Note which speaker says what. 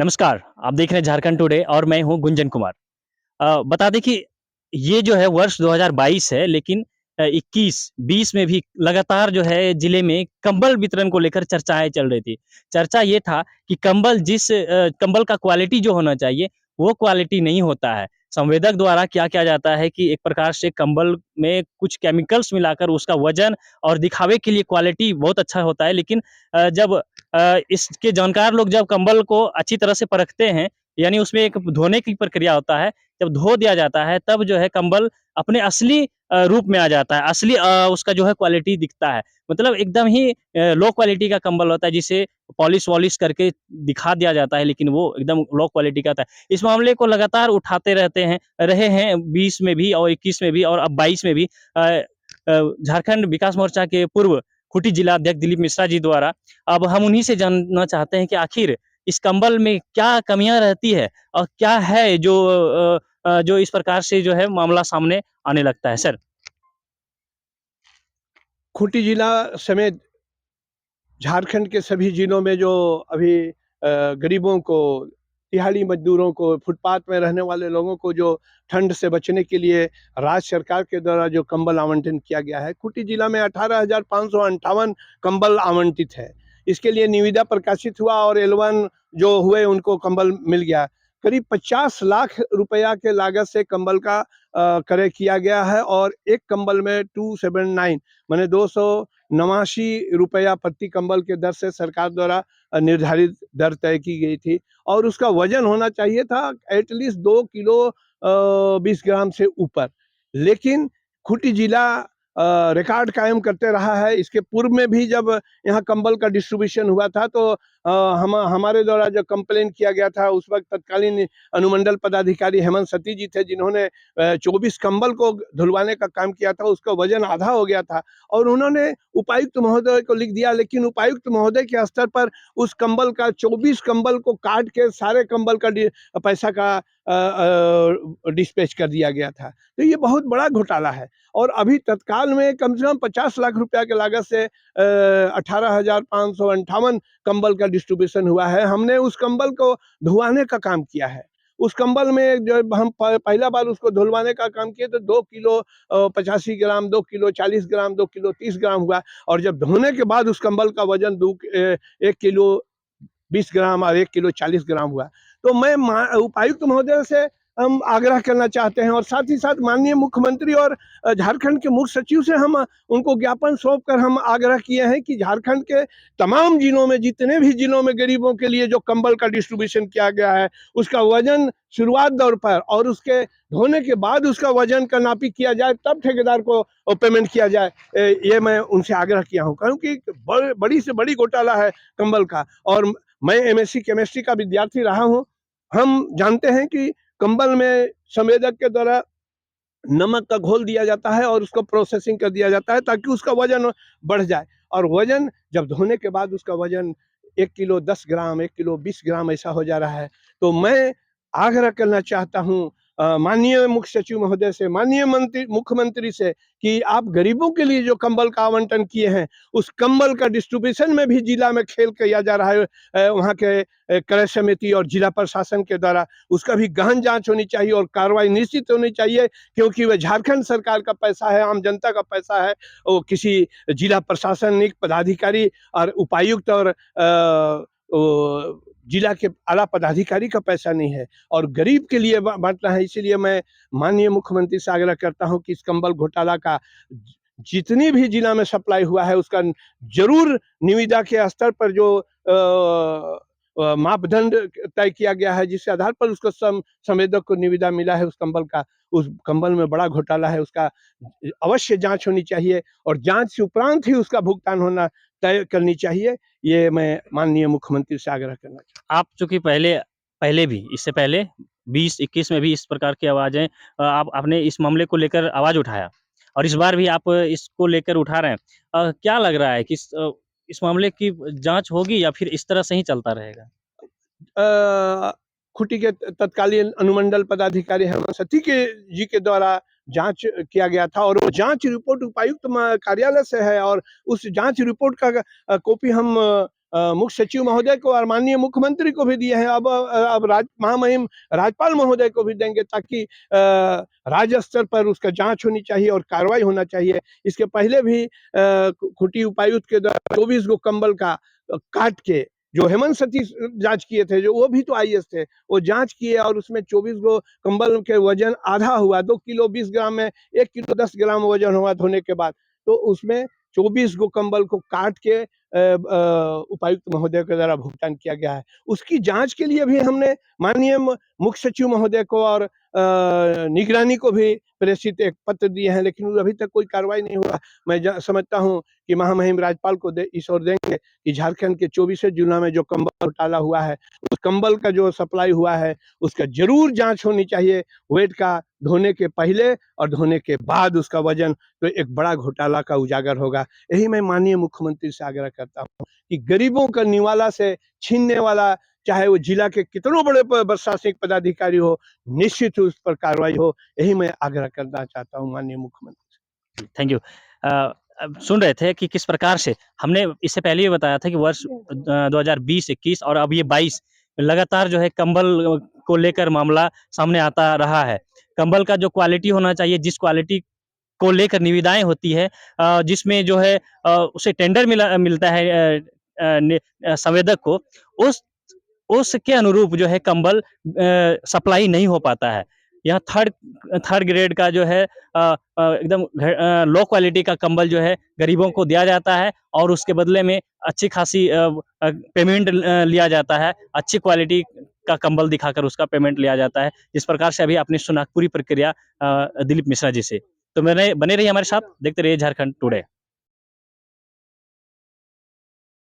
Speaker 1: नमस्कार, आप देख रहे हैं झारखंड टुडे और मैं हूँ गुंजन कुमार। बता दें कि ये जो है वर्ष 2022 है लेकिन 21-20 में भी लगातार जो है ज़िले में कंबल वितरण को लेकर चर्चाएँ चल रही थी। चर्चा ये था कि कंबल का क्वालिटी जो होना चाहिए, वो क्वालिटी नहीं होता है। संवेदक द्वारा क्या किया जाता है कि एक प्रकार से कंबल में कुछ केमिकल्स मिलाकर उसका वज़न और दिखावे के लिए क्वालिटी बहुत अच्छा होता है लेकिन जब इसके जानकार लोग जब कंबल को अच्छी तरह से परखते हैं, यानी उसमें एक धोने की प्रक्रिया होता है, जब धो दिया जाता है तब जो है कंबल अपने असली रूप में आ जाता है, असली उसका जो है क्वालिटी दिखता है। मतलब एकदम ही लो क्वालिटी का कंबल होता है जिसे पॉलिश-वॉलिश करके दिखा दिया जाता है लेकिन वो एकदम लो क्वालिटी का होता है। इस मामले को लगातार उठाते रहे हैं 20 में भी और 21 में भी और अब 22 में भी झारखंड विकास मोर्चा के पूर्व खूंटी जिला अध्यक्ष दिलीप मिश्रा जी द्वारा। अब हम उन्हीं से जानना चाहते हैं कि आखिर इस कंबल में क्या कमियाँ रहती है और क्या है जो इस प्रकार से जो है मामला सामने आने लगता है? सर।
Speaker 2: खूंटी जिला समेत झारखंड के सभी जिलों में जो अभी गरीबों को, दिहाड़ी मजदूरों को, फुटपाथ में रहने वाले लोगों को जो ठंड से बचने के लिए राज्य सरकार के द्वारा जो कंबल आवंटन किया गया है, खूंटी जिला में 18,558 कंबल आवंटित है। इसके लिए निविदा प्रकाशित हुआ और L1 जो हुए उनको कंबल मिल गया। करीब 50 लाख रुपया के लागत से कंबल का क्रय किया गया है और एक कंबल में 279 माने 289 रुपया प्रति कंबल के दर से सरकार द्वारा निर्धारित दर तय की गई थी और उसका वजन होना चाहिए था एटलीस्ट 2 किलो 20 ग्राम से ऊपर। लेकिन खूंटी जिला रिकॉर्ड कायम करते रहा है। इसके पूर्व में भी जब यहाँ कंबल का डिस्ट्रीब्यूशन हुआ था तो हमारे द्वारा जो कंप्लेन किया गया था, उस वक्त तत्कालीन अनुमंडल पदाधिकारी हेमंत सती जी थे, जिन्होंने 24 कंबल को धुलवाने का काम किया था। उसका वजन आधा हो गया था और उन्होंने उपायुक्त महोदय को लिख दिया, लेकिन उपायुक्त महोदय के स्तर पर उस कंबल का 24 कंबल को काट के सारे कंबल का पैसा का डिस्पैच कर दिया गया था। तो ये बहुत बड़ा घोटाला है और अभी तत्काल में कम से कम 50 लाख रुपया के लागत से 18,558 कंबल का डिस्ट्रीब्यूशन हुआ है। हमने उस कंबल को धुआने का काम किया है। उस कंबल में जब हम पहला बार उसको धुलवाने का काम किए तो 2 किलो 85 ग्राम, 2 किलो 40 ग्राम, 2 किलो 30 ग्राम हुआ और जब धोने के बाद उस कंबल का वजन 1 किलो 20 ग्राम और 1 किलो 40 ग्राम हुआ। तो मैं उपायुक्त महोदय से हम आग्रह करना चाहते हैं और साथ ही साथ माननीय मुख्यमंत्री और झारखंड के मुख्य सचिव से हम उनको ज्ञापन सौंप कर हम आग्रह किए हैं कि झारखंड के तमाम जिलों में, जितने भी जिलों में गरीबों के लिए जो कंबल का डिस्ट्रीब्यूशन किया गया है, उसका वजन शुरुआत दौर पर और उसके धोने के बाद उसका वजन का नापी किया जाए, तब ठेकेदार को पेमेंट किया जाए। ये मैं उनसे आग्रह किया हूँ क्योंकि बड़ी से बड़ी घोटाला है कंबल का। और मैं MSc केमिस्ट्री का विद्यार्थी रहा हूँ। हम जानते हैं कि कंबल में संवेदक के द्वारा नमक का घोल दिया जाता है और उसको प्रोसेसिंग कर दिया जाता है ताकि उसका वजन बढ़ जाए और वजन जब धोने के बाद उसका वजन 1 किलो 10 ग्राम, 1 किलो 20 ग्राम ऐसा हो जा रहा है। तो मैं आग्रह करना चाहता हूँ माननीय मुख्य सचिव महोदय से, माननीय मुख्यमंत्री से कि आप गरीबों के लिए जो कंबल का आवंटन किए हैं, उस कंबल का डिस्ट्रीब्यूशन में भी जिला में खेल किया जा रहा है। वहाँ के क्रय समिति और जिला प्रशासन के द्वारा उसका भी गहन जांच होनी चाहिए और कार्रवाई निश्चित होनी चाहिए, क्योंकि वह झारखंड सरकार का पैसा है, आम जनता का पैसा है। वो किसी जिला प्रशासनिक पदाधिकारी और उपायुक्त और जिला के आला पदाधिकारी का पैसा नहीं है और गरीब के लिए बांटना है। इसीलिए मैं माननीय मुख्यमंत्री से आग्रह करता हूं कि इस कंबल घोटाला का जितनी भी जिला में सप्लाई हुआ है उसका जरूर निविदा के स्तर पर जो मापदंड तय किया गया है, जिसके आधार पर उसको संवेदक को निविदा मिला है उस कंबल का, उस कंबल में बड़ा घोटाला है, उसका अवश्य जांच होनी चाहिए और जांच से उपरांत ही उसका भुगतान होना तय करनी चाहिए। ये मैं माननीय मुख्यमंत्री से आग्रह करना चाहता
Speaker 1: आप चूँकि पहले भी इससे पहले 20-21 में भी इस प्रकार की आवाज़ें आपने इस मामले को लेकर आवाज़ उठाया और इस बार भी आप इसको लेकर उठा रहे हैं। क्या लग रहा है कि इस मामले की जाँच होगी या फिर इस तरह से ही चलता रहेगा?
Speaker 2: खूंटी के तत्कालीन अनुमंडल पदाधिकारी हेमंत सती जी के द्वारा जांच किया गया था और वो जांच रिपोर्ट उपायुक्त कार्यालय से है और उस जांच रिपोर्ट का कॉपी हम मुख्य सचिव महोदय को और माननीय मुख्यमंत्री को भी दिए हैं। अब महामहिम राज्यपाल महोदय को भी देंगे, ताकि राज्य स्तर पर उसका जांच होनी चाहिए और कार्रवाई होना चाहिए। इसके पहले भी खूंटी उपायुक्त के द्वारा 24 गो कंबल का काट के, जो हेमंत सतीश जांच किए थे, जो वो भी तो आईएएस थे, वो जांच किए और उसमें 24 गो कंबल के वजन आधा हुआ, 2 किलो 20 ग्राम में 1 किलो 10 ग्राम वजन हुआ धोने के बाद। तो उसमें 24 गो कंबल को काट के उपायुक्त महोदय के द्वारा भुगतान किया गया है। उसकी जांच के लिए भी हमने माननीय मुख्य सचिव महोदय को और निगरानी को भी प्रेषित एक पत्र दिए हैं, लेकिन अभी तक कोई कार्रवाई नहीं हुआ। मैं समझता हूँ कि महामहिम राज्यपाल को इस ओर देंगे कि झारखंड के 24 जिला में जो कंबल घोटाला हुआ है, उस कंबल का जो सप्लाई हुआ है उसका जरूर जांच होनी चाहिए, वेट का, धोने के पहले और धोने के बाद उसका वजन, तो एक बड़ा घोटाला का उजागर होगा। यही मैं माननीय मुख्यमंत्री से आग्रह करता हूँ कि गरीबों का निवाला से छीनने वाला, चाहे वो जिला के कितनों बड़े प्रशासनिक पदाधिकारी हो, निश्चित उस पर कार्रवाई हो। यही मैं आग्रह करना चाहता हूँ माननीय मुख्यमंत्री।
Speaker 1: Thank you. अब सुन रहे थे कि किस प्रकार से हमने इससे पहले भी बताया था कि वर्ष 2020-21 और अब ये 22 लगातार जो है कंबल को लेकर मामला सामने आता रहा है। कंबल का जो क्वालिटी होना चाहिए, जिस क्वालिटी को लेकर निविदाएं होती है, जिसमें जो है उसे टेंडर मिलता है संवेदक को, उस उसके अनुरूप जो है कंबल सप्लाई नहीं हो पाता है। यहाँ थर्ड ग्रेड का जो है एकदम लो क्वालिटी का कंबल जो है गरीबों को दिया जाता है और उसके बदले में अच्छी खासी पेमेंट लिया जाता है। अच्छी क्वालिटी का कंबल दिखाकर उसका पेमेंट लिया जाता है। जिस प्रकार से अभी आपने सुना पूरी प्रक्रिया दिलीप मिश्रा जी से। तो बने रहिए हमारे साथ, देखते रहिए झारखंड टुडे।